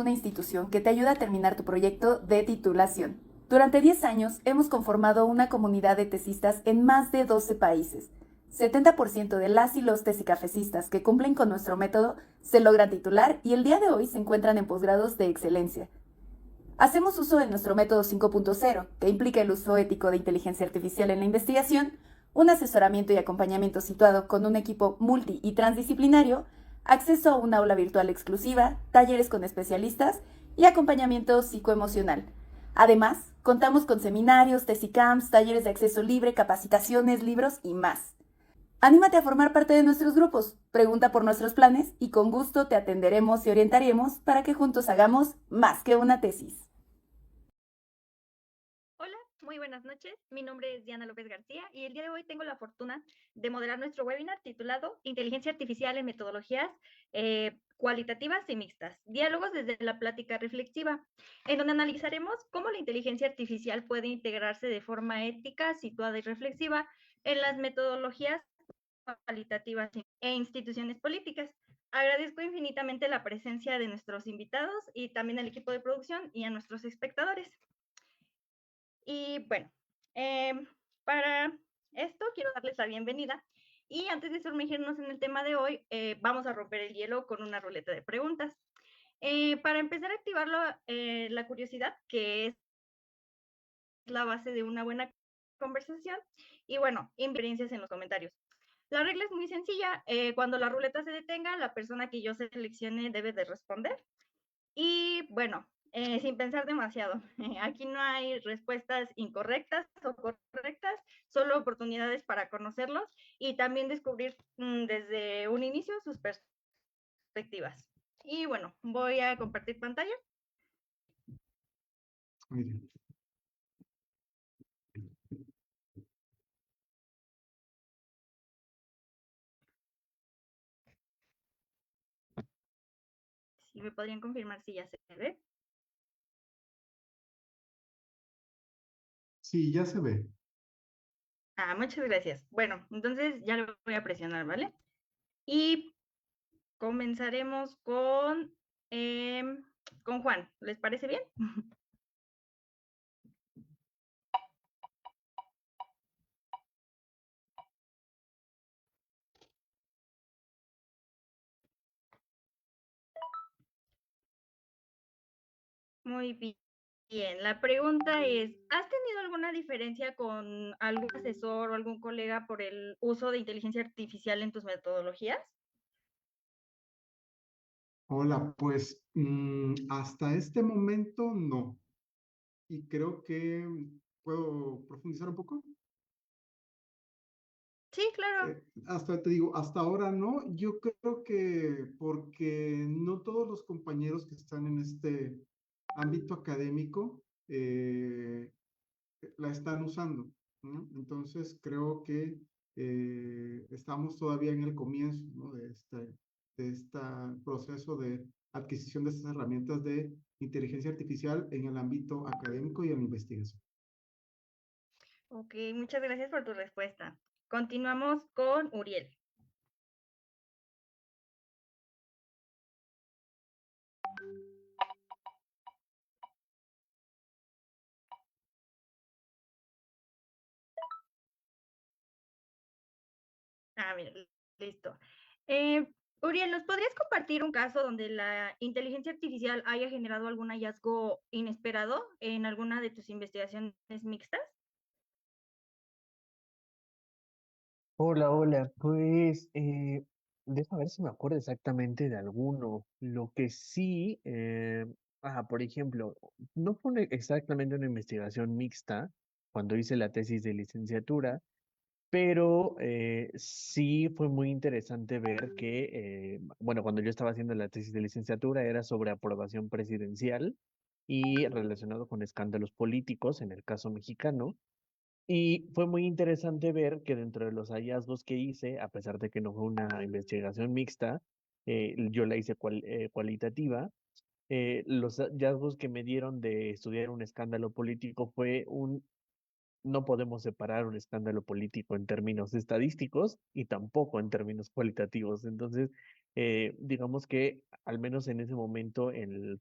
una institución que te ayuda a terminar tu proyecto de titulación. Durante 10 años hemos conformado una comunidad de tesistas en más de 12 países. 70% de las y los tesicafecistas que cumplen con nuestro método se logran titular y el día de hoy se encuentran en posgrados de excelencia. Hacemos uso de nuestro método 5.0, que implica el uso ético de inteligencia artificial en la investigación, un asesoramiento y acompañamiento situado con un equipo multi y transdisciplinario, acceso a una aula virtual exclusiva, talleres con especialistas y acompañamiento psicoemocional. Además, contamos con seminarios, tesicamps, talleres de acceso libre, capacitaciones, libros y más. Anímate a formar parte de nuestros grupos, pregunta por nuestros planes y con gusto te atenderemos y orientaremos para que juntos hagamos más que una tesis. Hola, muy buenas noches. Mi nombre es Diana López García y el día de hoy tengo la fortuna de moderar nuestro webinar titulado Inteligencia Artificial en Metodologías Cualitativas y Mixtas, Diálogos desde la Plática Reflexiva, en donde analizaremos cómo la inteligencia artificial puede integrarse de forma ética, situada y reflexiva en las metodologías cualitativas e instituciones políticas. Agradezco infinitamente la presencia de nuestros invitados y también al equipo de producción y a nuestros espectadores. Y bueno, para esto quiero darles la bienvenida. Y antes de sumergirnos en el tema de hoy, vamos a romper el hielo con una ruleta de preguntas. Para empezar a activar la curiosidad, que es la base de una buena conversación, y bueno, experiencias en los comentarios. La regla es muy sencilla. Cuando la ruleta se detenga, la persona que yo seleccione debe de responder. Y bueno, sin pensar demasiado, aquí no hay respuestas incorrectas o correctas, solo oportunidades para conocerlos y también descubrir desde un inicio sus perspectivas. Y bueno, voy a compartir pantalla. Muy bien. Si me podrían confirmar si ya se ve. Sí, ya se ve. Ah, muchas gracias. Bueno, entonces ya lo voy a presionar, ¿vale? Y comenzaremos con Juan. ¿Les parece bien? Muy bien. La pregunta es, ¿has tenido alguna diferencia con algún asesor o algún colega por el uso de inteligencia artificial en tus metodologías? Hola, pues hasta este momento no. Y creo que puedo profundizar un poco. Sí, claro. Hasta te digo, hasta ahora no. Yo creo que porque no todos los compañeros que están en este ámbito académico la están usando, ¿no? Entonces creo que estamos todavía en el comienzo, ¿no? De este proceso de adquisición de estas herramientas de inteligencia artificial en el ámbito académico y en la investigación. Ok, muchas gracias por tu respuesta. Continuamos con Uriel. Ah, mira, listo. Eh, Uriel, ¿nos podrías compartir un caso donde la inteligencia artificial haya generado algún hallazgo inesperado en alguna de tus investigaciones mixtas? Hola, hola. Pues, deja ver si me acuerdo exactamente de alguno. Lo que sí, por ejemplo, no fue exactamente una investigación mixta cuando hice la tesis de licenciatura, pero sí fue muy interesante ver que, bueno, cuando yo estaba haciendo la tesis de licenciatura era sobre aprobación presidencial y relacionado con escándalos políticos, en el caso mexicano. Y fue muy interesante ver que dentro de los hallazgos que hice, a pesar de que no fue una investigación mixta, yo la hice cualitativa, los hallazgos que me dieron de estudiar un escándalo político fue no podemos separar un escándalo político en términos estadísticos y tampoco en términos cualitativos. Entonces, digamos que al menos en ese momento,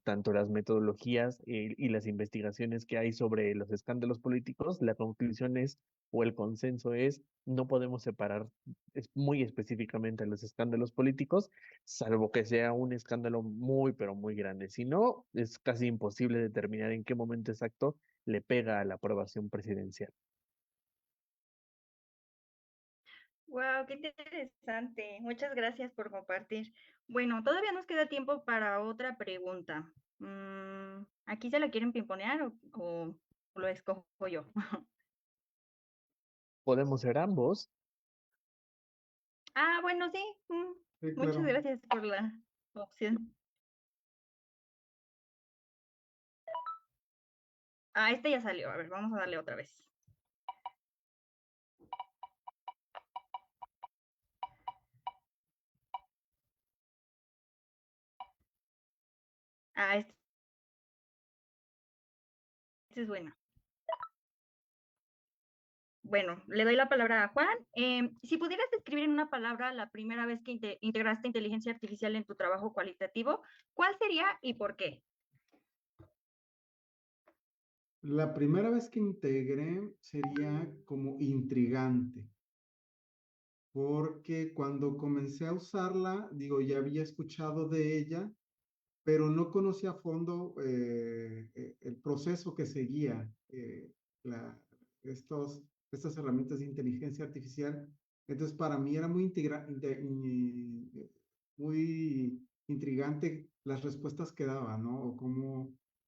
tanto las metodologías y las investigaciones que hay sobre los escándalos políticos, la conclusión es, o el consenso es, no podemos separar muy específicamente a los escándalos políticos, salvo que sea un escándalo muy, pero muy grande. Si no, es casi imposible determinar en qué momento exacto le pega a la aprobación presidencial. Wow, qué interesante. Muchas gracias por compartir. Bueno, todavía nos queda tiempo para otra pregunta. ¿Aquí se la quieren pimponear o lo escojo yo? Podemos ser ambos. Ah, bueno, sí. Sí, Muchas claro. gracias por la opción. Ah, este ya salió. A ver, vamos a darle otra vez. Ah, este es bueno. Bueno, le doy la palabra a Juan. Si pudieras describir en una palabra la primera vez que integraste inteligencia artificial en tu trabajo cualitativo, ¿cuál sería y por qué? La primera vez que integré sería como intrigante, porque cuando comencé a usarla, digo, ya había escuchado de ella, pero no conocía a fondo el proceso que seguía la, estas herramientas de inteligencia artificial. Entonces, para mí era muy intrigante las respuestas que daba, ¿no? O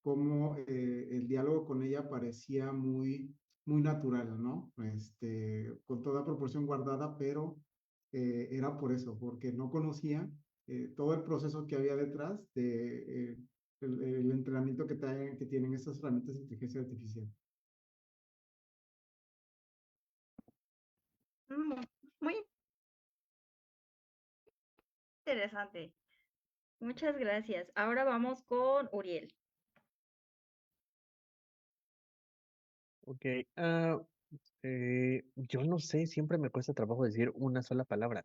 cómo el diálogo con ella parecía muy natural, ¿no? Con toda proporción guardada, pero era por eso, porque no conocía todo el proceso que había detrás de el entrenamiento que tienen estas herramientas de inteligencia artificial. Mm, Muy interesante. Muchas gracias. Ahora vamos con Uriel. Ok. Yo no sé, siempre me cuesta trabajo decir una sola palabra.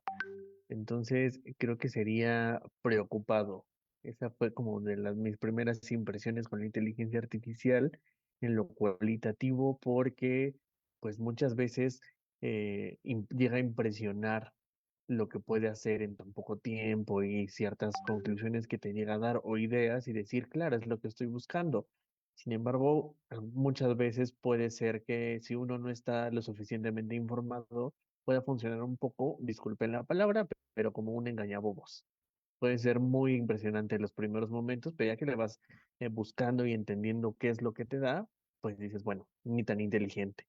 Entonces, creo que sería preocupado. Esa fue como de mis primeras impresiones con la inteligencia artificial en lo cualitativo, porque pues muchas veces llega a impresionar lo que puede hacer en tan poco tiempo y ciertas conclusiones que te llega a dar o ideas y decir, claro, es lo que estoy buscando. Sin embargo, muchas veces puede ser que si uno no está lo suficientemente informado, pueda funcionar un poco, disculpen la palabra, pero como un engañabobos. Puede ser muy impresionante en los primeros momentos, pero ya que le vas buscando y entendiendo qué es lo que te da, pues dices, bueno, ni tan inteligente.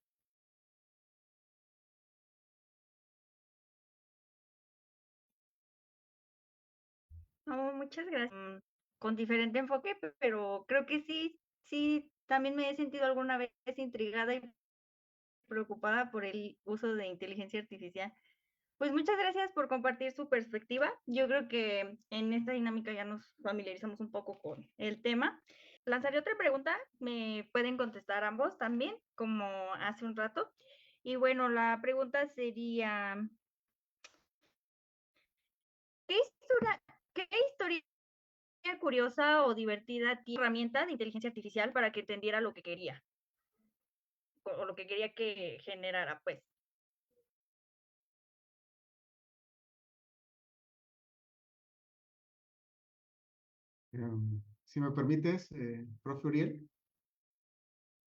Oh, muchas gracias. Con diferente enfoque, pero creo que sí, también me he sentido alguna vez intrigada y preocupada por el uso de inteligencia artificial. Pues muchas gracias por compartir su perspectiva. Yo creo que en esta dinámica ya nos familiarizamos un poco con el tema. Lanzaré otra pregunta, me pueden contestar ambos también, como hace un rato. Y bueno, la pregunta sería, ¿qué historia curiosa o divertida tiene herramienta de inteligencia artificial para que entendiera lo que quería o lo que quería que generara, pues? Si me permites, profe Uriel.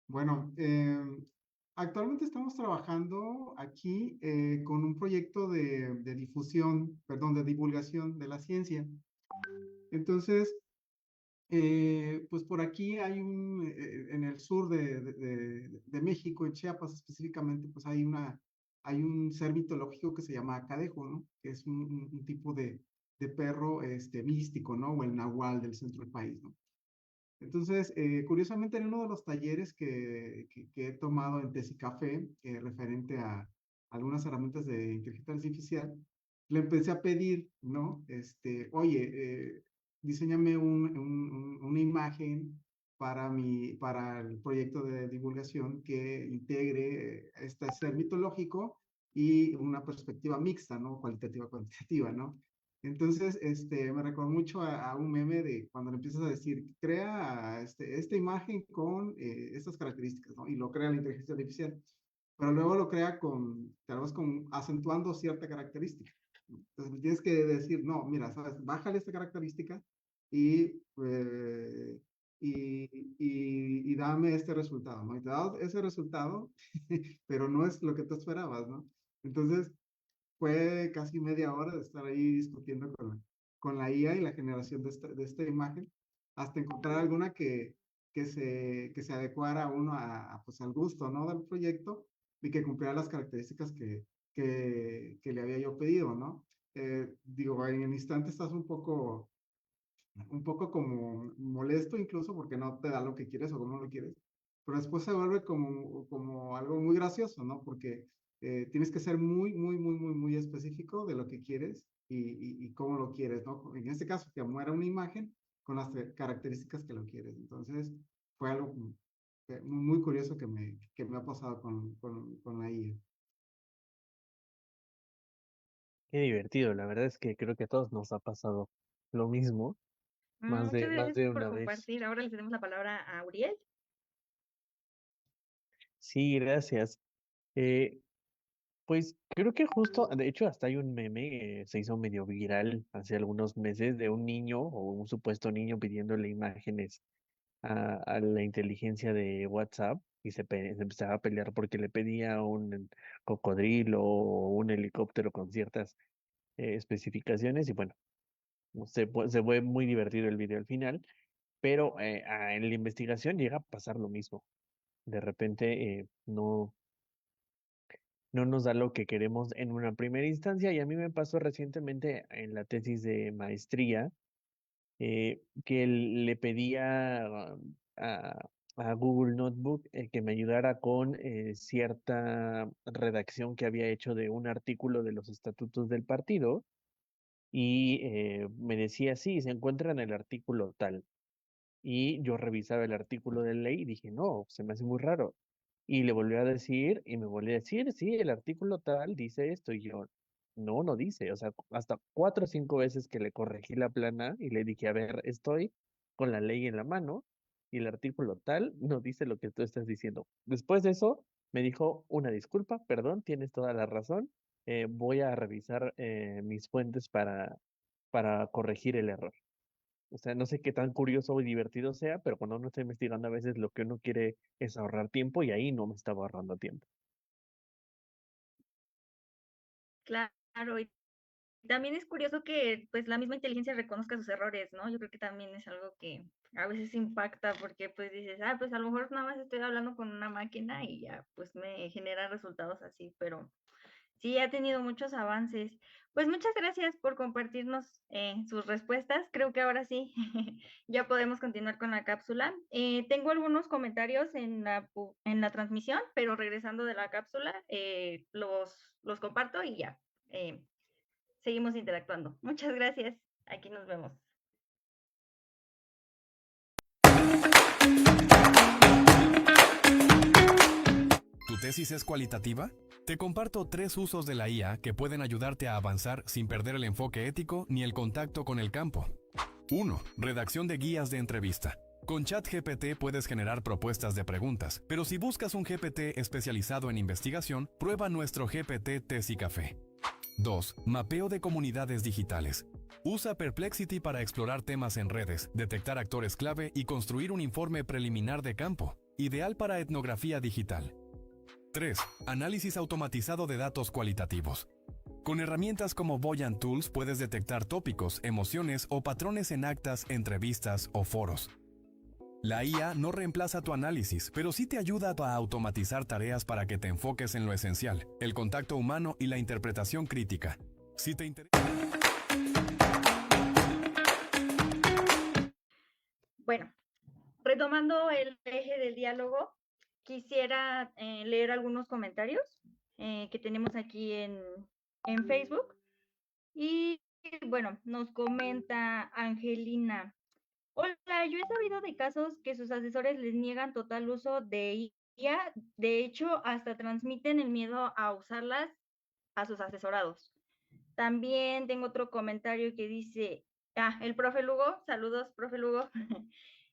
Bueno, actualmente estamos trabajando aquí con un proyecto de difusión, perdón, de divulgación de la ciencia. Entonces, pues por aquí en el sur de México, en Chiapas específicamente, pues hay un ser mitológico que se llama Cadejo, ¿no? Que es un tipo de perro místico, ¿no? O el nahual del centro del país, ¿no? Entonces, curiosamente, en uno de los talleres que he tomado en Tesi Café, referente a algunas herramientas de inteligencia artificial, le empecé a pedir, ¿no? Oye, diseñame una imagen para el proyecto de divulgación que integre este ser mitológico y una perspectiva mixta, ¿no? Cualitativa, cuantitativa, ¿no? Entonces, me recuerdo mucho a un meme de cuando le empiezas a decir, crea esta imagen con estas características, ¿no? Y lo crea la inteligencia artificial, pero luego lo crea tal vez acentuando cierta característica. Entonces, le tienes que decir, no, mira, sabes, bájale esta característica y, eh, y dame este resultado, ¿no? Y te da ese resultado, pero no es lo que tú esperabas, ¿no? Entonces, fue casi media hora de estar ahí discutiendo con la IA y la generación de esta imagen, hasta encontrar alguna que se adecuara a uno pues, al gusto, ¿no? Del proyecto y que cumpliera las características que le había yo pedido, ¿no? Digo, en el instante estás un poco como molesto incluso porque no te da lo que quieres o como lo quieres, pero después se vuelve como algo muy gracioso, ¿no? Porque tienes que ser muy específico de lo que quieres y cómo lo quieres, ¿no? En este caso, que muera una imagen con las características que lo quieres. Entonces, fue algo muy curioso que me ha pasado con la IA. Qué divertido, la verdad es que creo que a todos nos ha pasado lo mismo, Muchas más gracias de por una vez. compartir. Ahora le cedemos la palabra a Uriel. Sí, gracias. Eh, Pues creo que justo, de hecho, hasta hay un meme, se hizo medio viral hace algunos meses de un niño o un supuesto niño pidiéndole imágenes a la inteligencia de WhatsApp y se empezaba a pelear porque le pedía un cocodrilo o un helicóptero con ciertas especificaciones y bueno, se fue muy divertido el video al final, pero en la investigación llega a pasar lo mismo. De repente no nos da lo que queremos en una primera instancia. Y a mí me pasó recientemente en la tesis de maestría que le pedía a Google Notebook que me ayudara con cierta redacción que había hecho de un artículo de los estatutos del partido. Y me decía, sí, se encuentra en el artículo tal. Y yo revisaba el artículo de ley y dije, no, se me hace muy raro. Y le volvió a decir, y me volvió a decir, sí, el artículo tal dice esto. Y yo, no, no dice. O sea, hasta 4 o 5 veces que le corregí la plana y le dije, a ver, estoy con la ley en la mano y el artículo tal no dice lo que tú estás diciendo. Después de eso, me dijo, una disculpa, perdón, tienes toda la razón. Voy a revisar mis fuentes para corregir el error. O sea, no sé qué tan curioso o divertido sea, pero cuando uno está investigando a veces lo que uno quiere es ahorrar tiempo y ahí no me estaba ahorrando tiempo. Claro, y también es curioso que pues la misma inteligencia reconozca sus errores, ¿no? Yo creo que también es algo que a veces impacta porque pues dices, pues a lo mejor nada más estoy hablando con una máquina y ya pues me genera resultados así, pero sí, ha tenido muchos avances. Pues muchas gracias por compartirnos sus respuestas. Creo que ahora sí ya podemos continuar con la cápsula. Tengo algunos comentarios en la transmisión, pero regresando de la cápsula, los comparto y ya. eh, Seguimos interactuando. Muchas gracias. Aquí nos vemos. ¿Tu tesis es cualitativa? Te comparto 3 usos de la IA que pueden ayudarte a avanzar sin perder el enfoque ético ni el contacto con el campo. 1. Redacción de guías de entrevista. Con ChatGPT puedes generar propuestas de preguntas, pero si buscas un GPT especializado en investigación, prueba nuestro GPT Tesis Café. 2. Mapeo de comunidades digitales. Usa Perplexity para explorar temas en redes, detectar actores clave y construir un informe preliminar de campo, ideal para etnografía digital. 3. Análisis automatizado de datos cualitativos. Con herramientas como Voyant Tools puedes detectar tópicos, emociones o patrones en actas, entrevistas o foros. La IA no reemplaza tu análisis, pero sí te ayuda a automatizar tareas para que te enfoques en lo esencial, el contacto humano y la interpretación crítica. Si te interesa... Bueno, retomando el eje del diálogo, quisiera leer algunos comentarios que tenemos aquí en Facebook. Y bueno, nos comenta Angelina. Hola, yo he sabido de casos que sus asesores les niegan total uso de IA. De hecho, hasta transmiten el miedo a usarlas a sus asesorados. También tengo otro comentario que dice, el profe Lugo, saludos, profe Lugo.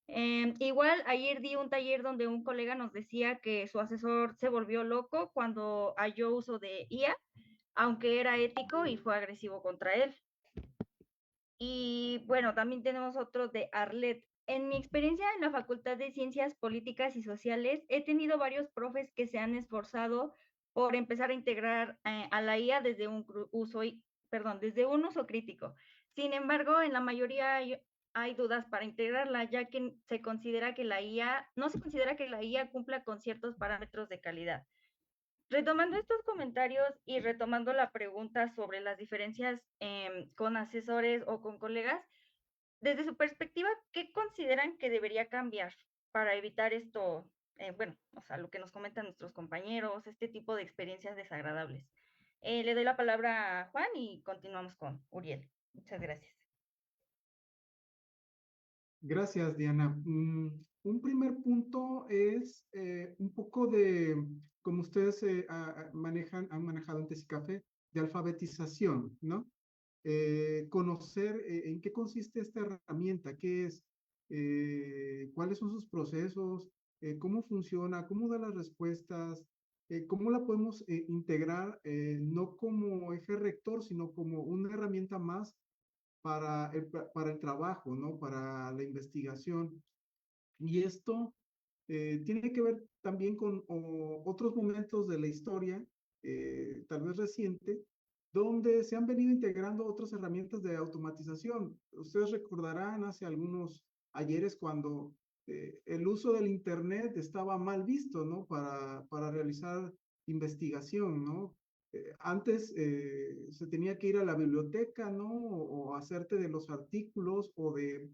Igual ayer di un taller donde un colega nos decía que su asesor se volvió loco cuando halló uso de IA, aunque era ético y fue agresivo contra él. Y bueno, también tenemos otro de Arlet. En mi experiencia en la Facultad de Ciencias Políticas y Sociales, he tenido varios profes que se han esforzado por empezar a integrar a la IA desde desde un uso crítico. Sin embargo, en la mayoría hay dudas para integrarla, ya que no se considera que la IA cumpla con ciertos parámetros de calidad. Retomando estos comentarios y retomando la pregunta sobre las diferencias con asesores o con colegas, desde su perspectiva, ¿qué consideran que debería cambiar para evitar esto? Bueno, o sea, lo que nos comentan nuestros compañeros, este tipo de experiencias desagradables. Le doy la palabra a Juan y continuamos con Uriel. Muchas gracias. Gracias, Diana. Un primer punto es un poco de, como ustedes han manejado en Tesicafé, de alfabetización, ¿no? Conocer en qué consiste esta herramienta, qué es, cuáles son sus procesos, cómo funciona, cómo da las respuestas, cómo la podemos integrar, no como eje rector, sino como una herramienta más para el trabajo, ¿no? Para la investigación. Y esto tiene que ver también con otros momentos de la historia, tal vez reciente, donde se han venido integrando otras herramientas de automatización. Ustedes recordarán hace algunos ayeres cuando el uso del Internet estaba mal visto, ¿no? Para realizar investigación, ¿no? Antes se tenía que ir a la biblioteca, ¿no? O hacerte de los artículos o de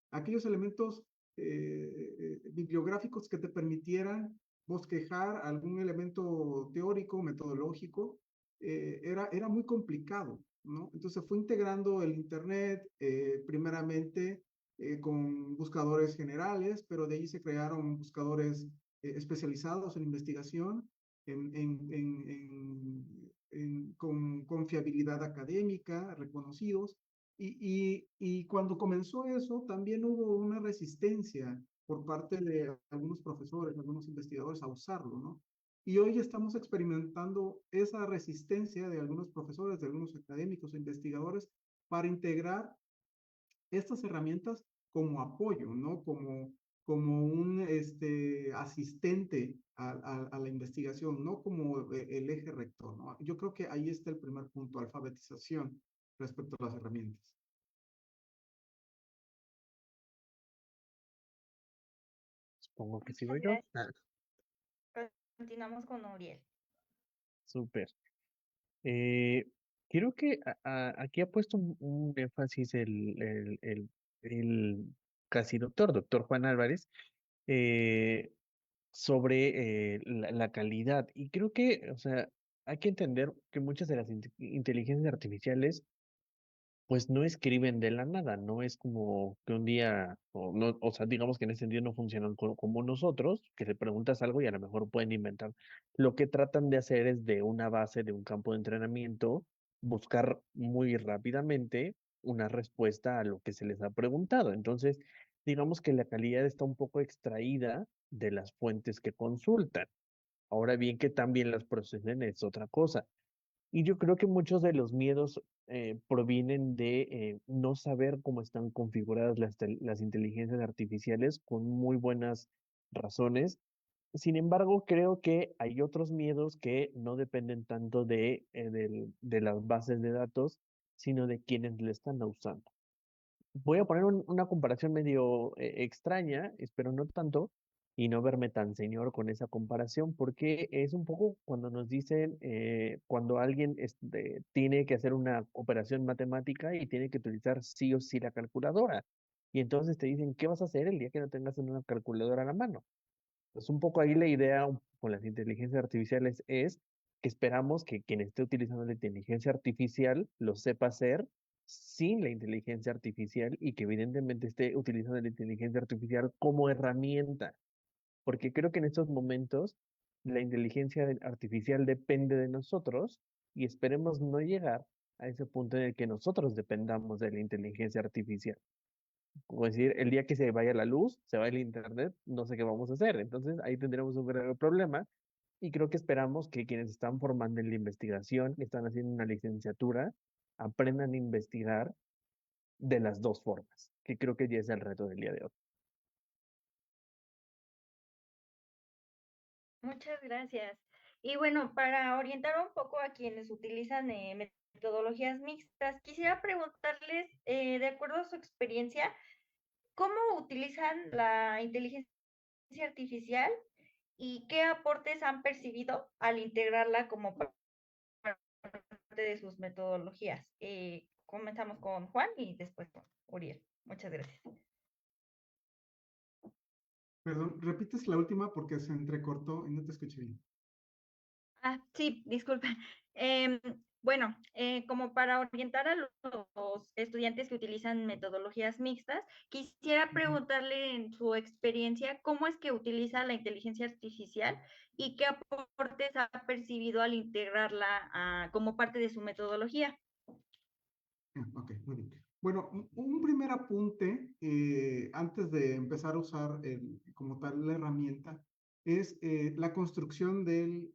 aquellos elementos bibliográficos que te permitieran bosquejar algún elemento teórico, metodológico, era muy complicado, ¿no? Entonces fue integrando el Internet, primeramente con buscadores generales, pero de ahí se crearon buscadores especializados en investigación, con fiabilidad académica, reconocidos, y cuando comenzó eso, también hubo una resistencia por parte de algunos profesores, algunos investigadores a usarlo, ¿no? Y hoy estamos experimentando esa resistencia de algunos profesores, de algunos académicos e investigadores para integrar estas herramientas como apoyo, ¿no? Como un asistente a la investigación, no como el eje rector, ¿no? Yo creo que ahí está el primer punto, alfabetización respecto a las herramientas. Supongo que sigo Muchas yo. gracias. Continuamos con Uriel. Súper. Eh, Creo que aquí ha puesto un énfasis el casi doctor Juan Álvarez, eh, sobre la calidad. Y creo que, o sea, hay que entender que muchas de las inteligencias artificiales pues no escriben de la nada, no es como que un día, o, no, o sea, digamos que en ese sentido no funcionan como nosotros, que le preguntas algo y a lo mejor pueden inventar. Lo que tratan de hacer es de una base, de un campo de entrenamiento, buscar muy rápidamente una respuesta a lo que se les ha preguntado. Entonces, digamos que la calidad está un poco extraída de las fuentes que consultan. Ahora bien, que también las procesen es otra cosa. Y yo creo que muchos de los miedos provienen de no saber cómo están configuradas las inteligencias artificiales con muy buenas razones. Sin embargo, creo que hay otros miedos que no dependen tanto de las bases de datos, sino de quienes le están usando. Voy a poner una comparación medio extraña, espero no tanto, y no verme tan señor con esa comparación, porque es un poco cuando nos dicen, cuando alguien tiene que hacer una operación matemática y tiene que utilizar sí o sí la calculadora. Y entonces te dicen, ¿qué vas a hacer el día que no tengas una calculadora a la mano? Pues un poco ahí la idea con las inteligencias artificiales es que esperamos que quien esté utilizando la inteligencia artificial lo sepa hacer sin la inteligencia artificial y que evidentemente esté utilizando la inteligencia artificial como herramienta, porque creo que en estos momentos la inteligencia artificial depende de nosotros y esperemos no llegar a ese punto en el que nosotros dependamos de la inteligencia artificial. Como decir, el día que se vaya la luz, se va el internet, no sé qué vamos a hacer. Entonces ahí tendremos un grave problema y creo que esperamos que quienes están formando en la investigación, que están haciendo una licenciatura, aprendan a investigar de las dos formas, que creo que ya es el reto del día de hoy. Muchas gracias. Y bueno, para orientar un poco a quienes utilizan metodologías mixtas, quisiera preguntarles, de acuerdo a su experiencia, ¿cómo utilizan la inteligencia artificial y qué aportes han percibido al integrarla como parte de sus metodologías? Comenzamos con Juan y después con Uriel. Muchas gracias. Perdón, repites la última porque se entrecortó y no te escuché bien. Sí, disculpa. Em, bueno, como para orientar a los estudiantes que utilizan metodologías mixtas, quisiera preguntarle en su experiencia cómo es que utiliza la inteligencia artificial y qué aportes ha percibido al integrarla como parte de su metodología. Ok, muy bien. Bueno, un primer apunte antes de empezar a usar como tal la herramienta es la construcción de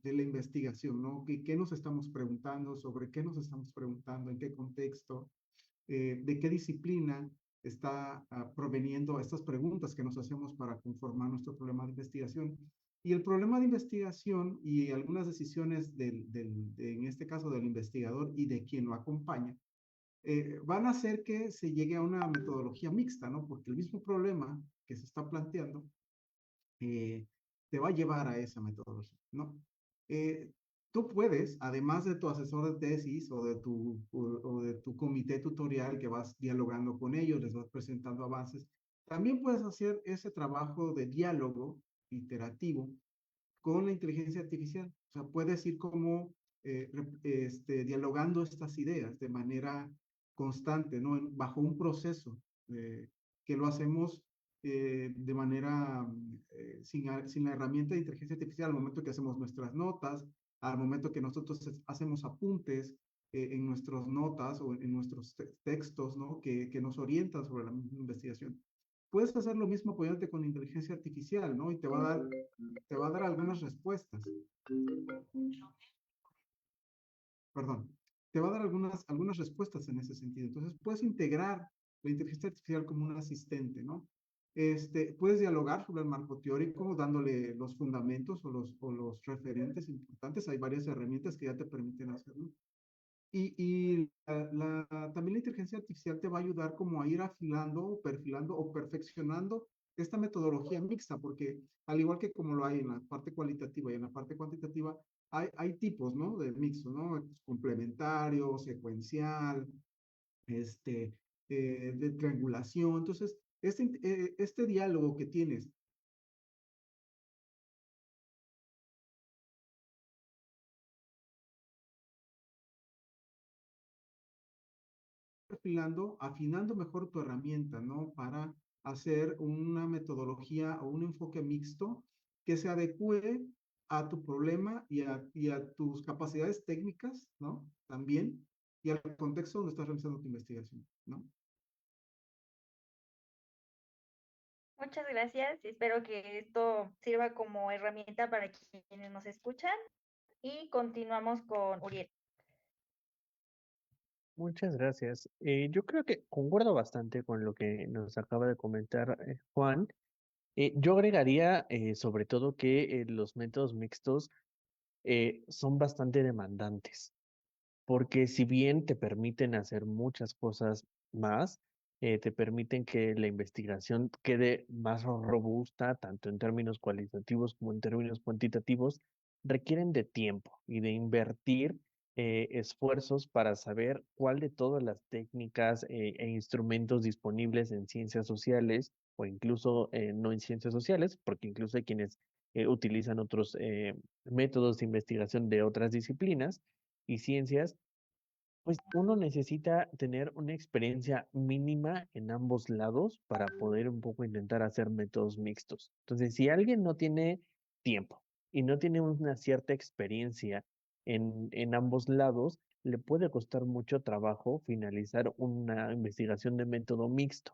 la investigación, ¿no? ¿Qué nos estamos preguntando? ¿Sobre qué nos estamos preguntando? ¿En qué contexto? ¿De qué disciplina está proveniendo estas preguntas que nos hacemos para conformar nuestro problema de investigación? Y el problema de investigación y algunas decisiones en este caso del investigador y de quien lo acompaña, van a hacer que se llegue a una metodología mixta, ¿no? Porque el mismo problema que se está planteando eh, te va a llevar a esa metodología, ¿no? Eh, Tú puedes, además de tu asesor de tesis o de tu comité tutorial que vas dialogando con ellos, les vas presentando avances, también puedes hacer ese trabajo de diálogo iterativo con la inteligencia artificial. O sea, puedes ir como dialogando estas ideas de manera constante, ¿no? Bajo un proceso que lo hacemos de manera sin la herramienta de inteligencia artificial al momento que hacemos nuestras notas, al momento que nosotros hacemos apuntes en nuestras notas o en nuestros textos, ¿no? Que nos orientan sobre la misma investigación. Puedes hacer lo mismo apoyándote con inteligencia artificial, ¿no? Y te va a dar algunas respuestas. Perdón, te va a dar algunas respuestas en ese sentido. Entonces, puedes integrar la inteligencia artificial como un asistente, ¿no? Puedes dialogar sobre el marco teórico dándole los fundamentos o los referentes importantes. Hay varias herramientas que ya te permiten hacerlo. Y también la inteligencia artificial te va a ayudar como a ir afilando, perfilando o perfeccionando esta metodología mixta, porque al igual que como lo hay en la parte cualitativa y en la parte cuantitativa, hay tipos, ¿no? De mixto, ¿no? Complementario, secuencial, este, de triangulación. Entonces, este diálogo que tienes perfilando, afinando mejor tu herramienta, ¿no? Para hacer una metodología o un enfoque mixto que se adecue a tu problema y a tus capacidades técnicas, ¿no? También, y al contexto donde estás realizando tu investigación, ¿no? Muchas gracias. Espero que esto sirva como herramienta para quienes nos escuchan. Y continuamos con Uriel. Muchas gracias. Yo creo que concuerdo bastante con lo que nos acaba de comentar Juan. Yo agregaría sobre todo que los métodos mixtos son bastante demandantes, porque si bien te permiten hacer muchas cosas más, te permiten que la investigación quede más robusta, tanto en términos cualitativos como en términos cuantitativos, requieren de tiempo y de invertir esfuerzos para saber cuál de todas las técnicas e instrumentos disponibles en ciencias sociales o incluso no en ciencias sociales, porque incluso hay quienes utilizan otros métodos de investigación de otras disciplinas y ciencias, pues uno necesita tener una experiencia mínima en ambos lados para poder un poco intentar hacer métodos mixtos. Entonces, si alguien no tiene tiempo y no tiene una cierta experiencia en ambos lados, le puede costar mucho trabajo finalizar una investigación de método mixto,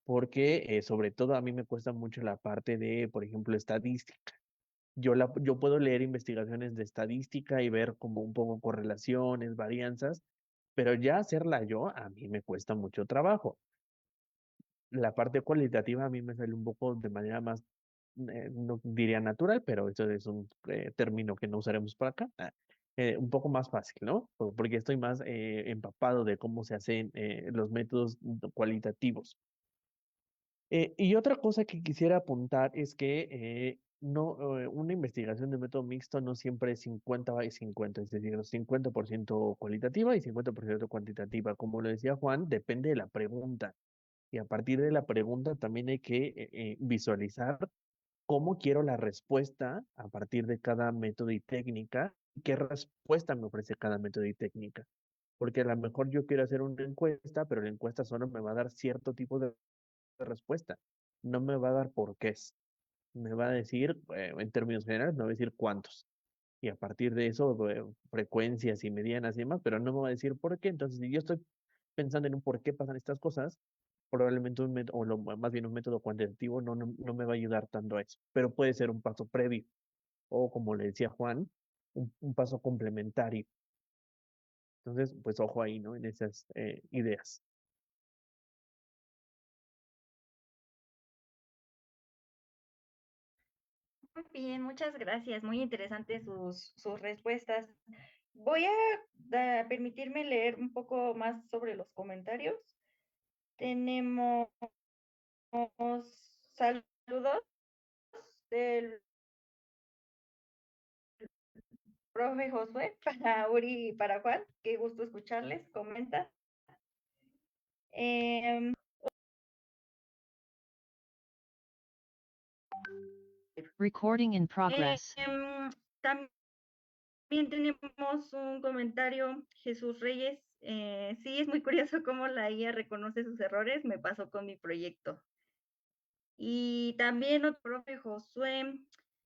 porque sobre todo a mí me cuesta mucho la parte de, por ejemplo, estadística. Yo puedo leer investigaciones de estadística y ver como un poco correlaciones, varianzas, pero ya hacerla yo a mí me cuesta mucho trabajo. La parte cualitativa a mí me sale un poco de manera más, no diría natural, pero eso es un término que no usaremos por acá. Un poco más fácil, ¿no? Porque estoy más empapado de cómo se hacen los métodos cualitativos. Y otra cosa que quisiera apuntar es que no, una investigación de método mixto no siempre es 50 y 50, es decir, 50% cualitativa y 50% cuantitativa. Como lo decía Juan, depende de la pregunta. Y a partir de la pregunta también hay que visualizar cómo quiero la respuesta a partir de cada método y técnica, y qué respuesta me ofrece cada método y técnica. Porque a lo mejor yo quiero hacer una encuesta, pero la encuesta solo me va a dar cierto tipo de respuesta. No me va a dar por qué. Me va a decir, en términos generales, me va a decir cuántos. Y a partir de eso, frecuencias y medianas y demás, pero no me va a decir por qué. Entonces, si yo estoy pensando en un por qué pasan estas cosas, probablemente un método, más bien un método cuantitativo no me va a ayudar tanto a eso, pero puede ser un paso previo, o como le decía Juan, un paso complementario. Entonces, pues ojo ahí, ¿no? En esas ideas. Muy bien, muchas gracias. Muy interesantes sus respuestas. Voy a permitirme leer un poco más sobre los comentarios. Tenemos saludos del profe Josué para Uri y para Juan. Qué gusto escucharles. Comenta. Em, Recording in progress. También tenemos un comentario, Jesús Reyes. Sí, es muy curioso cómo la IA reconoce sus errores. Me pasó con mi proyecto. Y también otro profe Josué,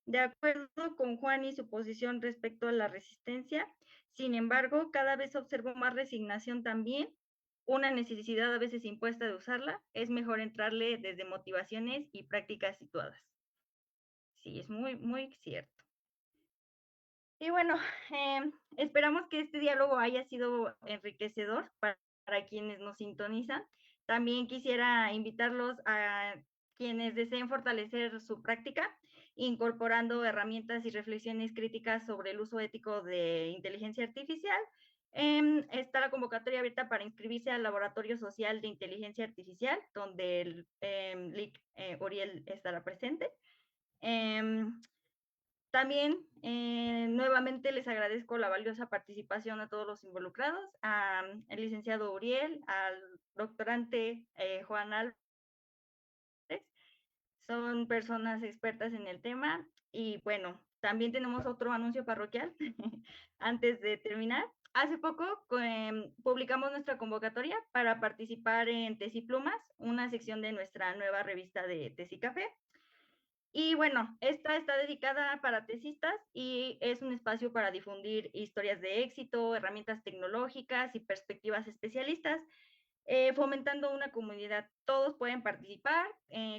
de acuerdo con Juan y su posición respecto a la resistencia, sin embargo, cada vez observo más resignación también, una necesidad a veces impuesta de usarla, es mejor entrarle desde motivaciones y prácticas situadas. Sí, es muy, muy cierto. Y bueno, esperamos que este diálogo haya sido enriquecedor para quienes nos sintonizan. También quisiera invitarlos a quienes deseen fortalecer su práctica, incorporando herramientas y reflexiones críticas sobre el uso ético de inteligencia artificial. Está la convocatoria abierta para inscribirse al Laboratorio Social de Inteligencia Artificial, donde el LIC Uriel estará presente. También, nuevamente les agradezco la valiosa participación a todos los involucrados, al licenciado Uriel, al doctorante Juan Álvarez. Son personas expertas en el tema. Y bueno, también tenemos otro anuncio parroquial antes de terminar. Hace poco publicamos nuestra convocatoria para participar en Tesiplumas, una sección de nuestra nueva revista de Tesicafé. Y bueno, esta está dedicada para tesistas y es un espacio para difundir historias de éxito, herramientas tecnológicas y perspectivas especialistas, fomentando una comunidad. Todos pueden participar,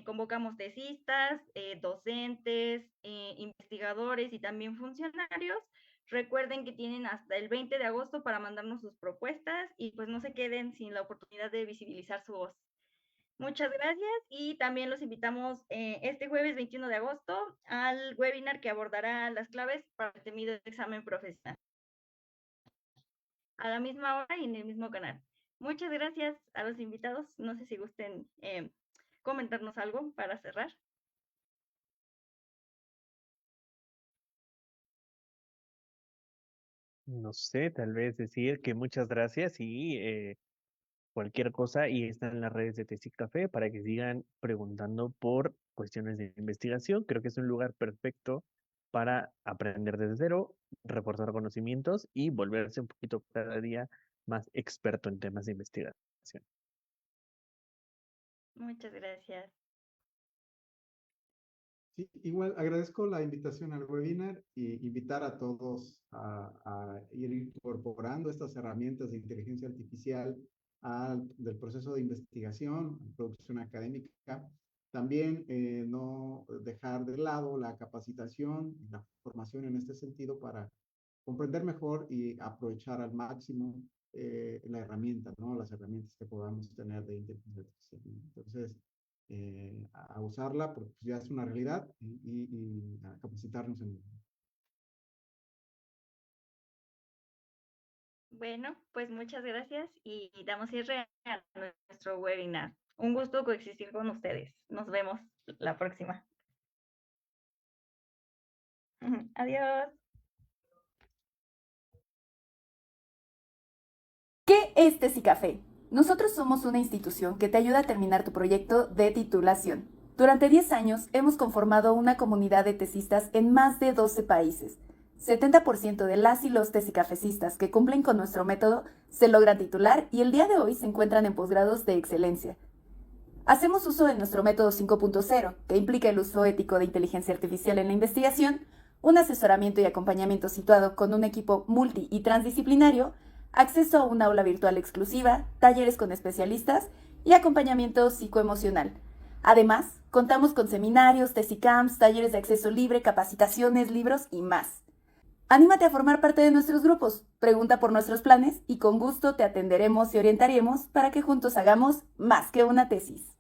convocamos tesistas, docentes, investigadores y también funcionarios. Recuerden que tienen hasta el 20 de agosto para mandarnos sus propuestas y pues no se queden sin la oportunidad de visibilizar su voz. Muchas gracias y también los invitamos este jueves 21 de agosto al webinar que abordará las claves para el temido examen profesional. A la misma hora y en el mismo canal. Muchas gracias a los invitados. No sé si gusten comentarnos algo para cerrar. No sé, tal vez decir que muchas gracias y cualquier cosa y están en las redes de Tesi Café para que sigan preguntando por cuestiones de investigación. Creo que es un lugar perfecto para aprender desde cero, reforzar conocimientos y volverse un poquito cada día más experto en temas de investigación. Muchas gracias. Sí, igual agradezco la invitación al webinar y invitar a todos a ir incorporando estas herramientas de inteligencia artificial del proceso de investigación, producción académica. También no dejar de lado la capacitación y la formación en este sentido para comprender mejor y aprovechar al máximo la herramienta, ¿no? Las herramientas que podamos tener de inteligencia artificial. Entonces, a usarla porque pues, ya es una realidad y a capacitarnos en ello. Bueno, pues muchas gracias y damos cierre a nuestro webinar. Un gusto coexistir con ustedes. Nos vemos la próxima. Adiós. ¿Qué es Tesicafé? Nosotros somos una institución que te ayuda a terminar tu proyecto de titulación. Durante 10 años hemos conformado una comunidad de tesistas en más de 12 países. 70% de las y los tesicafesistas que cumplen con nuestro método se logran titular y el día de hoy se encuentran en posgrados de excelencia. Hacemos uso de nuestro método 5.0, que implica el uso ético de inteligencia artificial en la investigación, un asesoramiento y acompañamiento situado con un equipo multi y transdisciplinario, acceso a un aula virtual exclusiva, talleres con especialistas y acompañamiento psicoemocional. Además, contamos con seminarios, tesicamps, talleres de acceso libre, capacitaciones, libros y más. Anímate a formar parte de nuestros grupos, pregunta por nuestros planes y con gusto te atenderemos y orientaremos para que juntos hagamos más que una tesis.